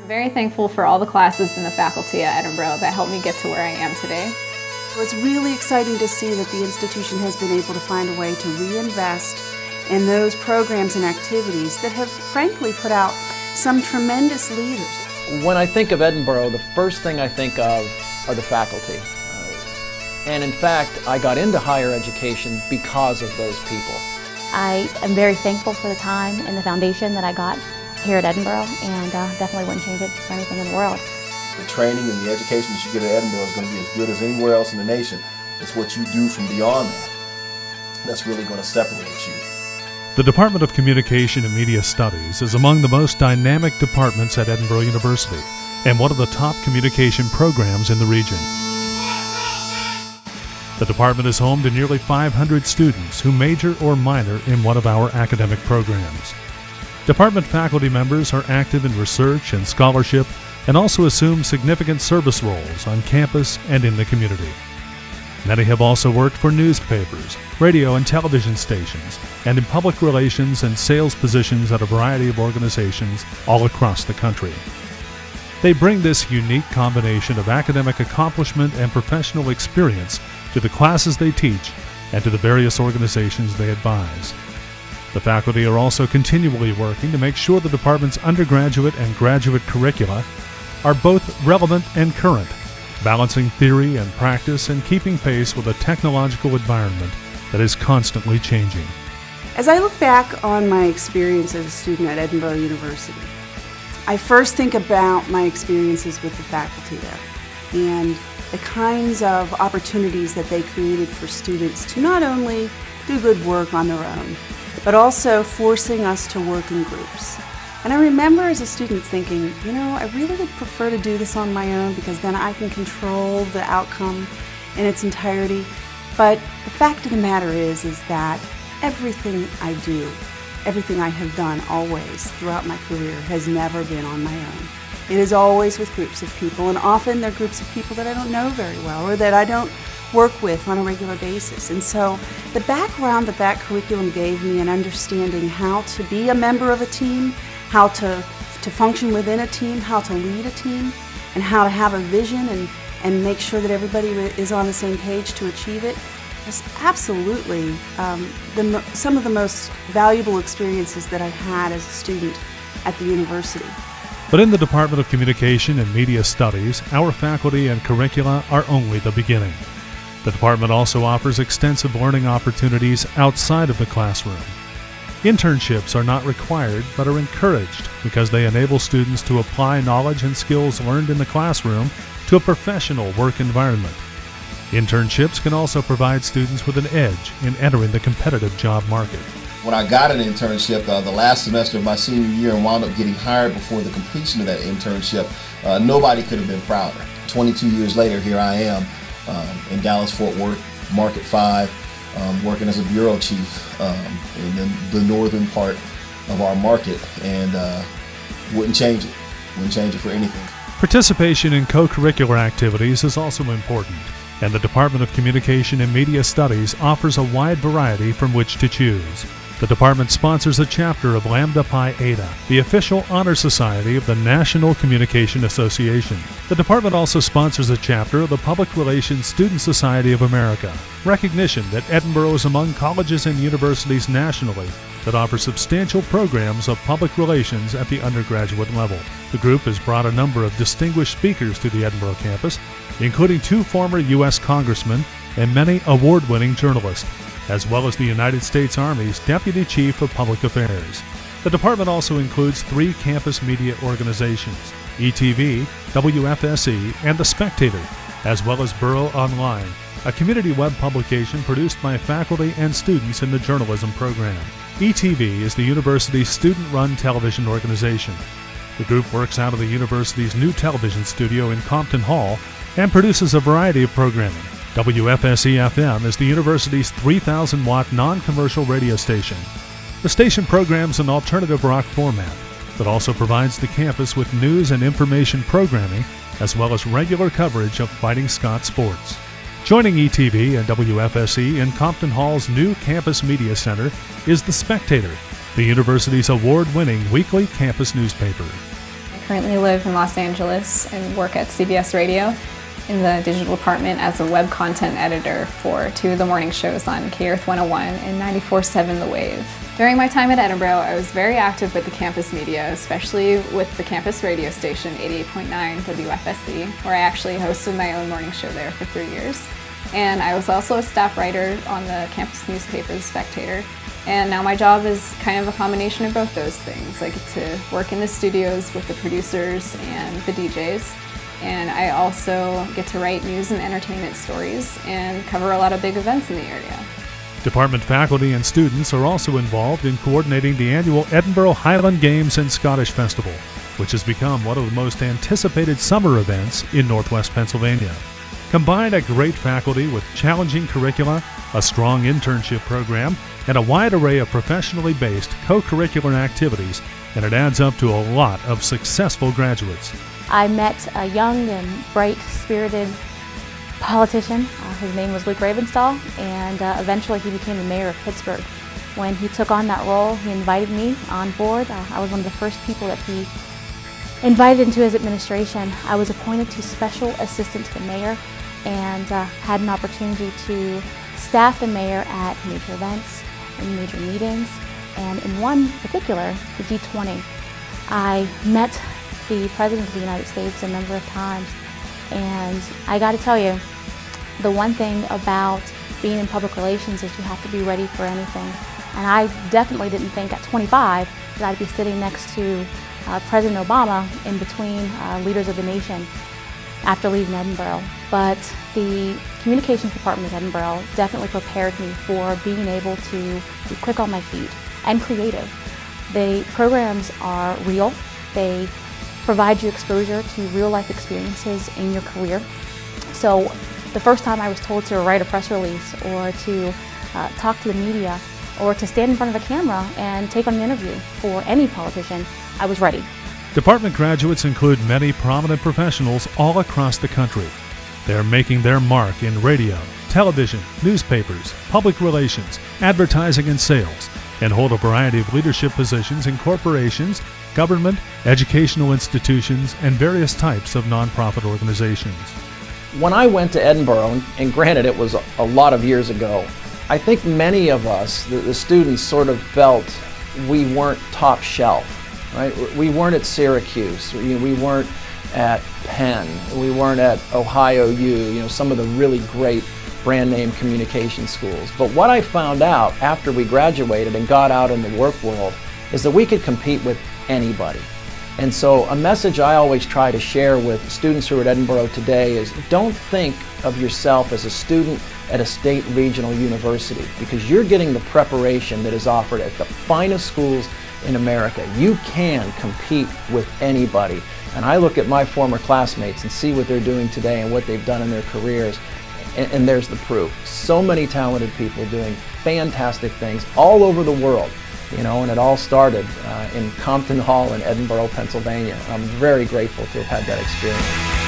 I'm very thankful for all the classes and the faculty at Edinboro that helped me get to where I am today. It's really exciting to see that the institution has been able to find a way to reinvest in those programs and activities that have frankly put out some tremendous leaders. When I think of Edinboro, the first thing I think of are the faculty. And in fact, I got into higher education because of those people. I am very thankful for the time and the foundation that I got here at Edinboro, and definitely wouldn't change it for anything in the world. The training and the education that you get at Edinboro is going to be as good as anywhere else in the nation. It's what you do from beyond that that's really going to separate you. The Department of Communication and Media Studies is among the most dynamic departments at Edinboro University and one of the top communication programs in the region. The department is home to nearly 500 students who major or minor in one of our academic programs. Department faculty members are active in research and scholarship and also assume significant service roles on campus and in the community. Many have also worked for newspapers, radio and television stations, and in public relations and sales positions at a variety of organizations all across the country. They bring this unique combination of academic accomplishment and professional experience to the classes they teach and to the various organizations they advise. The faculty are also continually working to make sure the department's undergraduate and graduate curricula are both relevant and current, balancing theory and practice and keeping pace with a technological environment that is constantly changing. As I look back on my experience as a student at Edinboro University, I first think about my experiences with the faculty there and the kinds of opportunities that they created for students to not only do good work on their own, but also forcing us to work in groups. And I remember as a student thinking, I really would prefer to do this on my own because then I can control the outcome in its entirety. But the fact of the matter is that everything I do, everything I have done always throughout my career has never been on my own. It is always with groups of people, and often they're groups of people that I don't know very well or that I don't work with on a regular basis. And so the background that curriculum gave me in understanding how to be a member of a team, how to function within a team, how to lead a team, and how to have a vision and make sure that everybody is on the same page to achieve it was absolutely some of the most valuable experiences that I had as a student at the university. But in the Department of Communication and Media Studies, our faculty and curricula are only the beginning. The department also offers extensive learning opportunities outside of the classroom. Internships are not required but are encouraged because they enable students to apply knowledge and skills learned in the classroom to a professional work environment. Internships can also provide students with an edge in entering the competitive job market. When I got an internship the last semester of my senior year and wound up getting hired before the completion of that internship, nobody could have been prouder. 22 years later, here I am in Dallas-Fort Worth, Market 5, working as a bureau chief in the northern part of our market, and wouldn't change it. Wouldn't change it for anything. Participation in co-curricular activities is also important, and the Department of Communication and Media Studies offers a wide variety from which to choose. The department sponsors a chapter of Lambda Pi Eta, the official honor society of the National Communication Association. The department also sponsors a chapter of the Public Relations Student Society of America, recognition that Edinboro is among colleges and universities nationally that offer substantial programs of public relations at the undergraduate level. The group has brought a number of distinguished speakers to the Edinboro campus, including 2 former U.S. congressmen and many award-winning journalists, as well as the United States Army's Deputy Chief of Public Affairs. The department also includes 3 campus media organizations, ETV, WFSE, and The Spectator, as well as Borough Online, a community web publication produced by faculty and students in the journalism program. ETV is the university's student-run television organization. The group works out of the university's new television studio in Compton Hall and produces a variety of programming. WFSE-FM is the university's 3,000-watt non-commercial radio station. The station programs an alternative rock format that also provides the campus with news and information programming as well as regular coverage of Fighting Scots sports. Joining ETV and WFSE in Compton Hall's new campus media center is The Spectator, the university's award-winning weekly campus newspaper. I currently live in Los Angeles and work at CBS Radio in the digital department as a web content editor for 2 of the morning shows on K-Earth 101 and 94.7 The Wave. During my time at Edinboro, I was very active with the campus media, especially with the campus radio station 88.9 WFSC, where I actually hosted my own morning show there for 3 years. And I was also a staff writer on the campus newspaper, The Spectator. And now my job is kind of a combination of both those things. I get to work in the studios with the producers and the DJs. And I also get to write news and entertainment stories and cover a lot of big events in the area. Department faculty and students are also involved in coordinating the annual Edinboro Highland Games and Scottish Festival, which has become one of the most anticipated summer events in Northwest Pennsylvania. Combine a great faculty with challenging curricula, a strong internship program, and a wide array of professionally based co-curricular activities, and it adds up to a lot of successful graduates. I met a young and bright-spirited politician. His name was Luke Ravenstahl, and eventually he became the mayor of Pittsburgh. When he took on that role, he invited me on board. I was one of the first people that he invited into his administration. I was appointed to special assistant to the mayor and had an opportunity to staff the mayor at major events and major meetings, and in one particular, the G20. I met the President of the United States a number of times, and I got to tell you, the one thing about being in public relations is you have to be ready for anything. And I definitely didn't think at 25 that I'd be sitting next to President Obama in between leaders of the nation after leaving Edinboro. But the communications department at Edinboro definitely prepared me for being able to be quick on my feet and creative. The programs are real. They provide you exposure to real life experiences in your career. So the first time I was told to write a press release or to talk to the media or to stand in front of a camera and take on an interview for any politician, I was ready. Department graduates include many prominent professionals all across the country. They are making their mark in radio, television, newspapers, public relations, advertising, and sales, and hold a variety of leadership positions in corporations, government, educational institutions, and various types of nonprofit organizations. When I went to Edinboro, and granted it was a lot of years ago, I think many of us, the students, sort of felt we weren't top shelf, right? We weren't at Syracuse, we weren't at Penn, we weren't at Ohio U, some of the really great brand name communication schools. But what I found out after we graduated and got out in the work world is that we could compete with anybody. And so a message I always try to share with students who are at Edinboro today is don't think of yourself as a student at a state regional university, because you're getting the preparation that is offered at the finest schools in America. You can compete with anybody. And I look at my former classmates and see what they're doing today and what they've done in their careers, and there's the proof. So many talented people doing fantastic things all over the world. And it all started in Compton Hall in Edinboro, Pennsylvania. I'm very grateful to have had that experience.